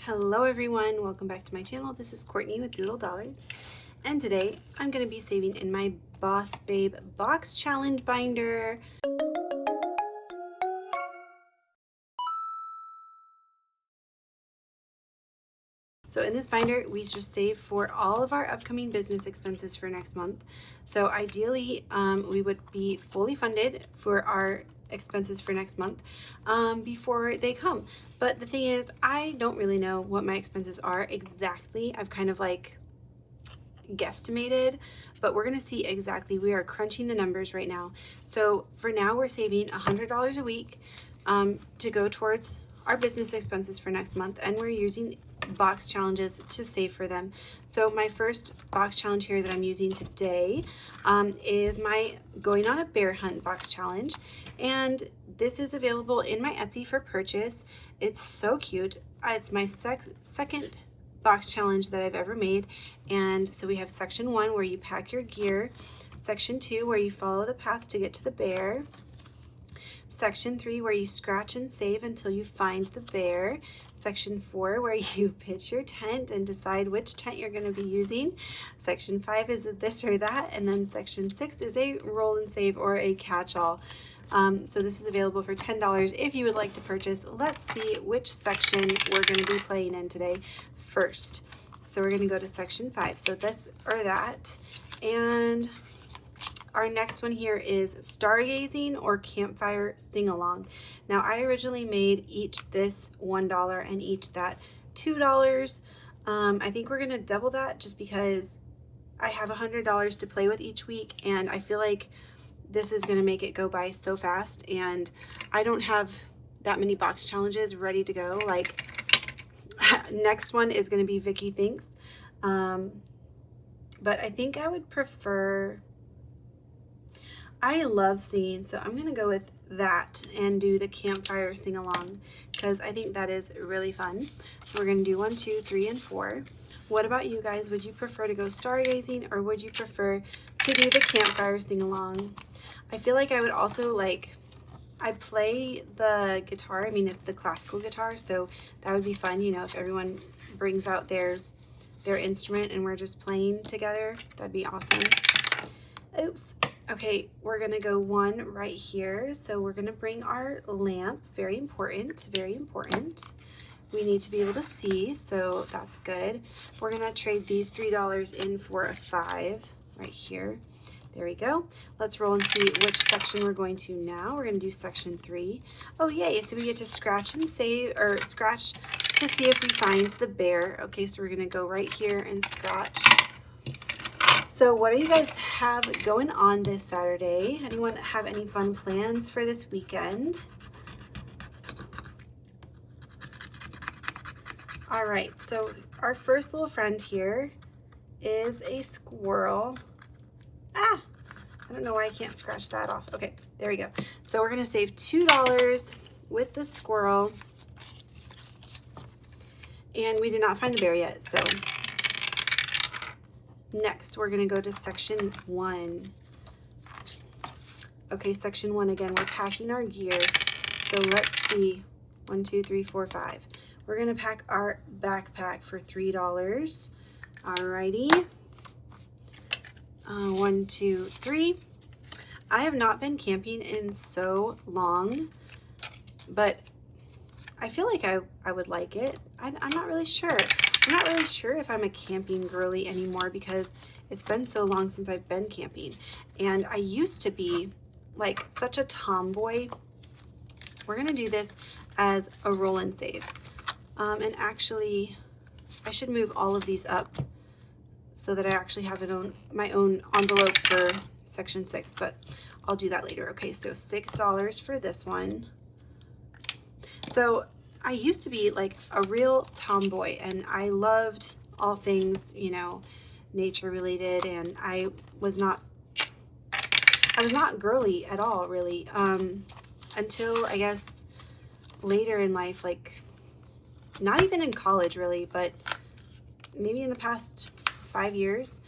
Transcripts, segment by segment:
Hello everyone, welcome back to my channel. This is Courtney with Doodle Dollars, and today I'm going to be saving in my Boss Babe Box Challenge binder. So in this binder, we just save for all of our upcoming business expenses for next month. So ideally, we would be fully funded for our expenses for next month before they come. But the thing is, I don't really know what my expenses are exactly. I've kind of like guesstimated, but we're going to see exactly. We are crunching the numbers right now. So for now, we're saving $100 a week to go towards our business expenses for next month, and we're using box challenges to save for them. So my first box challenge here that I'm using today is my going on a bear hunt box challenge, and this is available in my Etsy for purchase. It's so cute. It's my second box challenge that I've ever made, and so we have section 1 where you pack your gear, section 2 where you follow the path to get to the bear, section 3 where you scratch and save until you find the bear, section 4 where you pitch your tent and decide which tent you're going to be using, section 5 is a this or that, and then section 6 is a roll and save or a catch-all. So this is available for $10 if you would like to purchase. Let's see which section we're going to be playing in today first. So we're going to go to section 5, so this or that, and our next one here is stargazing or campfire sing-along. Now I originally made each this $1 and each that $2. I think we're gonna double that just because I have $100 to play with each week, and I feel like this is gonna make it go by so fast, and I don't have that many box challenges ready to go. Like next one is gonna be Vicky Thinks, but I think I would prefer, I love singing, so I'm going to go with that and do the campfire sing-along because I think that is really fun. So we're going to do 1, 2, 3, and 4. What about you guys? Would you prefer to go stargazing, or would you prefer to do the campfire sing-along? I feel like I would also I play the guitar. I mean, it's the classical guitar, so that would be fun, you know, if everyone brings out their instrument and we're just playing together. That'd be awesome. Oops. Okay, we're gonna go 1 right here. So we're gonna bring our lamp. Very important, very important. We need to be able to see, so that's good. We're gonna trade these $3 in for a 5 right here. There we go. Let's roll and see which section we're going to now. We're gonna do section 3. Oh yay, so we get to scratch and save, or scratch to see if we find the bear. Okay, so we're gonna go right here and scratch. So what do you guys have going on this Saturday? Anyone have any fun plans for this weekend? All right, so our first little friend here is a squirrel. Ah, I don't know why I can't scratch that off. Okay, there we go. So we're gonna save $2 with the squirrel. And we did not find the bear yet, so next, we're going to go to section 1. Okay, section 1 again, we're packing our gear. So let's see, 1, 2, 3, 4, 5. We're going to pack our backpack for $3. Alrighty. 1, 2, 3. I have not been camping in so long, but I feel like I would like it. I'm not really sure. I'm not really sure if I'm a camping girly anymore because it's been so long since I've been camping. And I used to be like such a tomboy. We're gonna do this as a roll and save. And actually, I should move all of these up so that I actually have my own envelope for section 6, but I'll do that later. Okay, so $6 for this one. So I used to be like a real tomboy, and I loved all things, you know, nature related, and I was not girly at all, really, until I guess later in life, like not even in college really, but maybe in the past 5 years.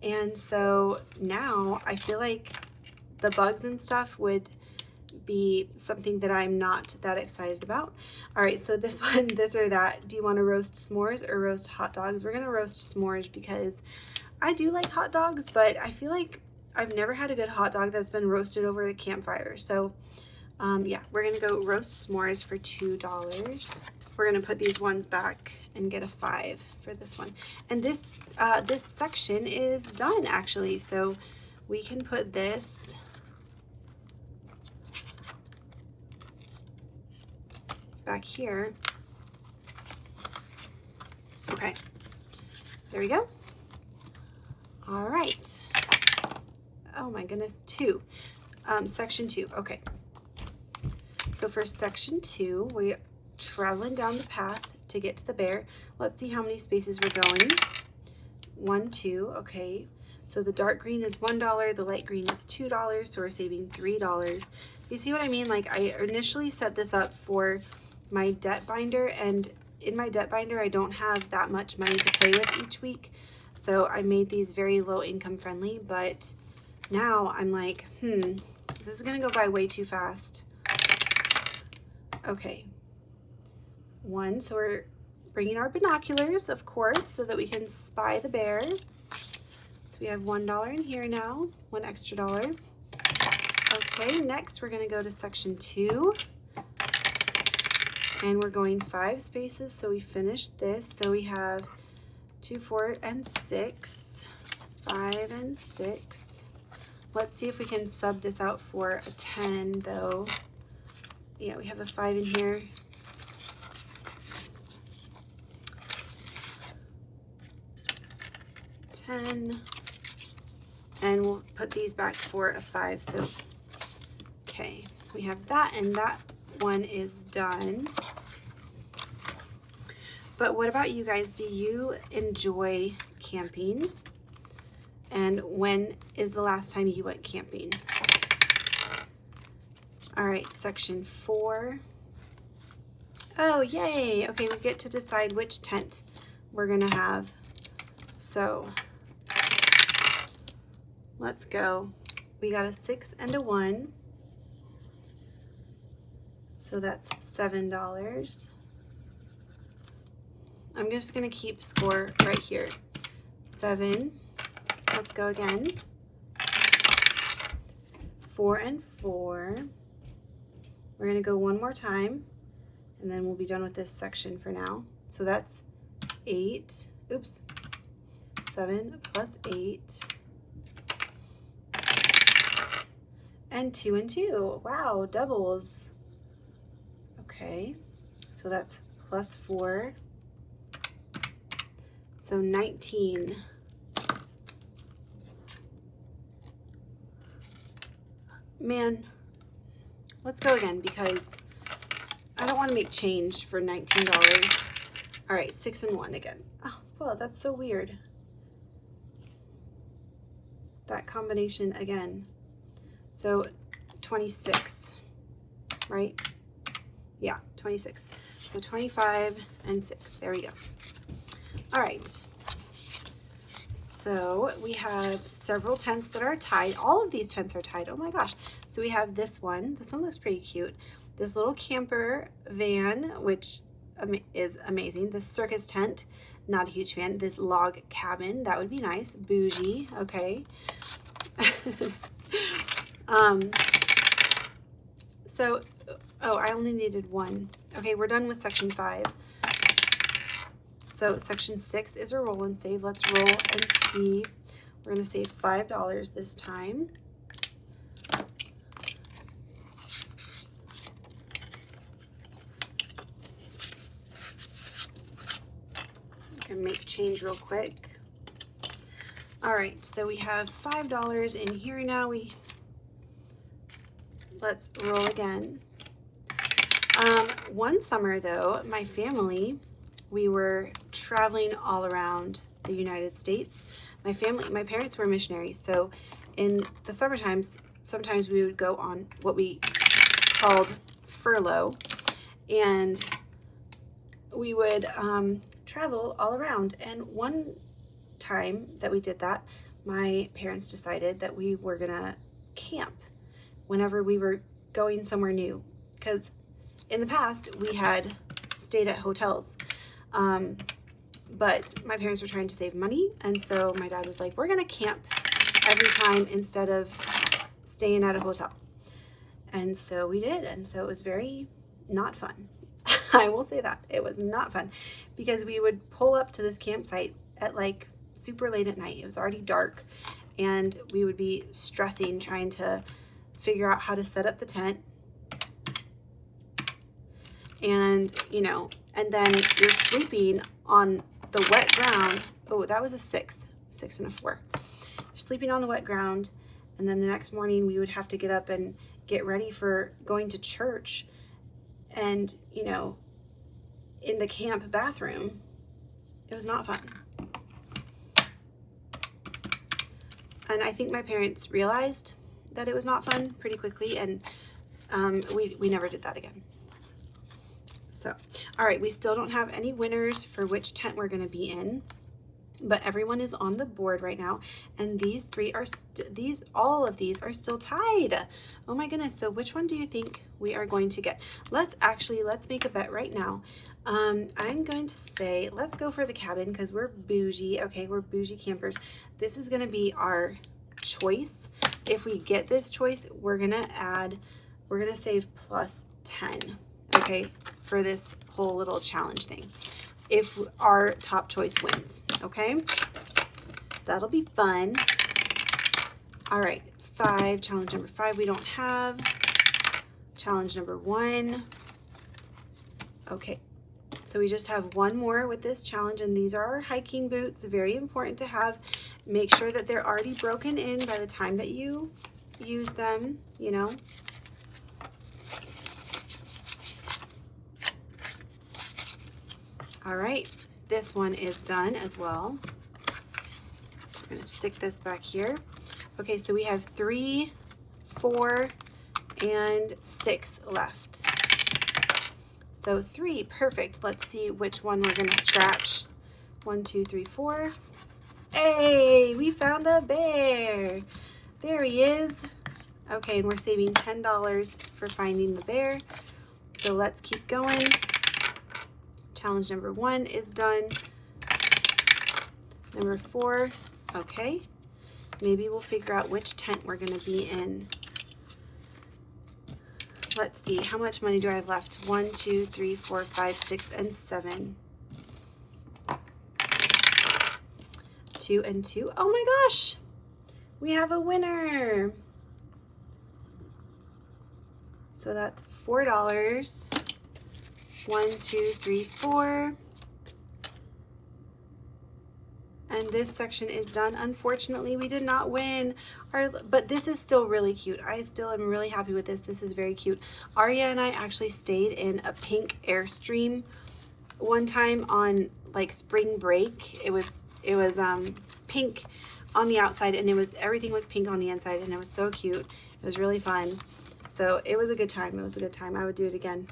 And so now I feel like the bugs and stuff would be something that I'm not that excited about. All right, so this one, this or that. Do you want to roast s'mores or roast hot dogs? We're gonna roast s'mores because I do like hot dogs, but I feel like I've never had a good hot dog that's been roasted over the campfire. So yeah, we're gonna go roast s'mores for $2. We're gonna put these ones back and get a 5 for this one. And this this section is done actually, so we can put this back here. Okay, there we go. All right. Oh my goodness, 2. Section 2, okay. So for section 2, we're traveling down the path to get to the bear. Let's see how many spaces we're going. 1, 2, okay. So the dark green is $1, the light green is $2, so we're saving $3. You see what I mean? Like, I initially set this up for my debt binder, and in my debt binder, I don't have that much money to play with each week. So I made these very low income friendly, but now I'm like, this is gonna go by way too fast. Okay, 1, so we're bringing our binoculars, of course, so that we can spy the bear. So we have $1 in here now, $1 extra. Okay, next we're gonna go to section 2. And we're going 5 spaces, so we finished this. So we have 2, 4, and 6, 5 and 6. Let's see if we can sub this out for a 10 though. Yeah, we have a 5 in here. $10. And we'll put these back for a 5. So, okay, we have that, and that one is done. But what about you guys? Do you enjoy camping? And when is the last time you went camping? All right, section 4. Oh, yay. Okay, we get to decide which tent we're gonna have. So let's go. We got a 6 and a 1. So that's $7. I'm just gonna keep score right here. 7. Let's go again. 4 and 4. We're gonna go one more time, and then we'll be done with this section for now. So that's 8. Oops. 7 plus 8. And 2 and 2. Wow, doubles. Okay, so that's plus 4. So 19. Man, let's go again because I don't want to make change for $19. All right, 6 and 1 again. Oh, well, that's so weird. That combination again. So 26, right? Yeah, 26. So 25 and 6. There we go. All right. So we have several tents that are tied. All of these tents are tied. Oh my gosh. So we have this one. This one looks pretty cute. This little camper van, which is amazing. This circus tent, not a huge fan. This log cabin, that would be nice. Bougie, okay. So, oh, I only needed 1. Okay, we're done with section 5. So section 6 is a roll and save. Let's roll and see. We're gonna save $5 this time. I can make change real quick. All right, so we have $5 in here now. Let's roll again. One summer though, my family, we were traveling all around the United States. My parents were missionaries, so in the summer times, sometimes we would go on what we called furlough, and we would travel all around. And one time that we did that, my parents decided that we were gonna camp whenever we were going somewhere new, because in the past we had stayed at hotels. But my parents were trying to save money, and so my dad was like, we're gonna camp every time instead of staying at a hotel. And so we did, and so it was very not fun. I will say that. It was not fun, because we would pull up to this campsite at like super late at night. It was already dark, and we would be stressing trying to figure out how to set up the tent. And, you know, and then you're sleeping on the wet ground. Oh, that was a 6 and a 4. You're sleeping on the wet ground, and then the next morning we would have to get up and get ready for going to church. And, you know, in the camp bathroom, it was not fun. And I think my parents realized that it was not fun pretty quickly, and we never did that again. So, all right, we still don't have any winners for which tent we're going to be in, but everyone is on the board right now, and these three are all of these are still tied. Oh my goodness. So which one do you think we are going to get? Let's make a bet right now. I'm going to say let's go for the cabin, because we're bougie. Okay, we're bougie campers. This is going to be our choice. If we get this choice, we're going to save plus 10. Okay, for this whole little challenge thing, if our top choice wins. Okay, that'll be fun. All right, 5, challenge number 5 we don't have. Challenge number 1. Okay, so we just have one more with this challenge, and these are our hiking boots. Very important to have. Make sure that they're already broken in by the time that you use them, you know. All right, this one is done as well. So we're going to stick this back here. Okay, so we have 3, 4, and 6 left. So 3, perfect. Let's see which one we're going to scratch. 1, 2, 3, 4. Hey, we found the bear. There he is. Okay, and we're saving $10 for finding the bear. So let's keep going. Challenge number 1 is done. Number 4, okay. Maybe we'll figure out which tent we're going to be in. Let's see, how much money do I have left? 1, 2, 3, 4, 5, 6, and 7. 2 and 2. Oh my gosh! We have a winner! So that's $4. 1, 2, 3, 4. And this section is done. Unfortunately, we did not win. But this is still really cute. I still am really happy with this. This is very cute. Aria and I actually stayed in a pink Airstream one time on like spring break. It was pink on the outside, and everything was pink on the inside, and it was so cute. It was really fun. So it was a good time. It was a good time. I would do it again.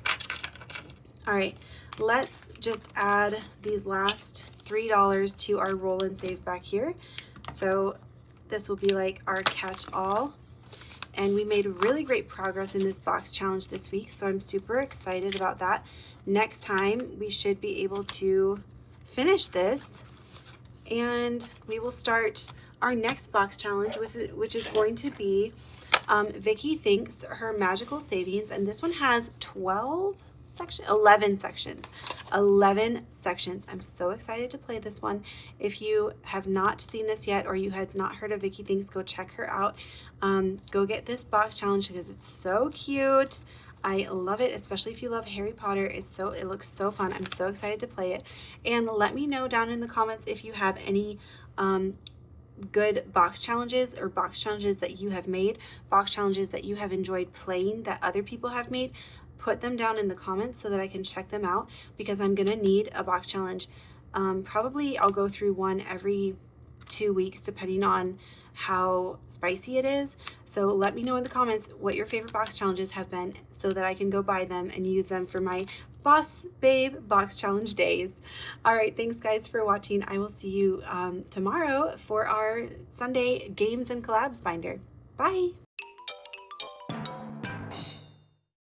All right, let's just add these last $3 to our roll and save back here. So this will be like our catch-all. And we made really great progress in this box challenge this week, so I'm super excited about that. Next time, we should be able to finish this, and we will start our next box challenge, which is going to be Vicki Thinks Her Magical Savings, and this one has 11 sections. 11 sections. I'm so excited to play this one. If you have not seen this yet, or you had not heard of Vicki Thinks, go check her out. Go get this box challenge because it's so cute. I love it, especially if you love Harry Potter. It looks so fun. I'm so excited to play it. And let me know down in the comments if you have any good box challenges, or box challenges that you have made, box challenges that you have enjoyed playing that other people have made. Put them down in the comments so that I can check them out, because I'm gonna need a box challenge. Probably I'll go through one every 2 weeks depending on how spicy it is. So let me know in the comments what your favorite box challenges have been, so that I can go buy them and use them for my Boss Babe box challenge days. All right, thanks guys for watching. I will see you tomorrow for our Sunday games and collabs binder. Bye.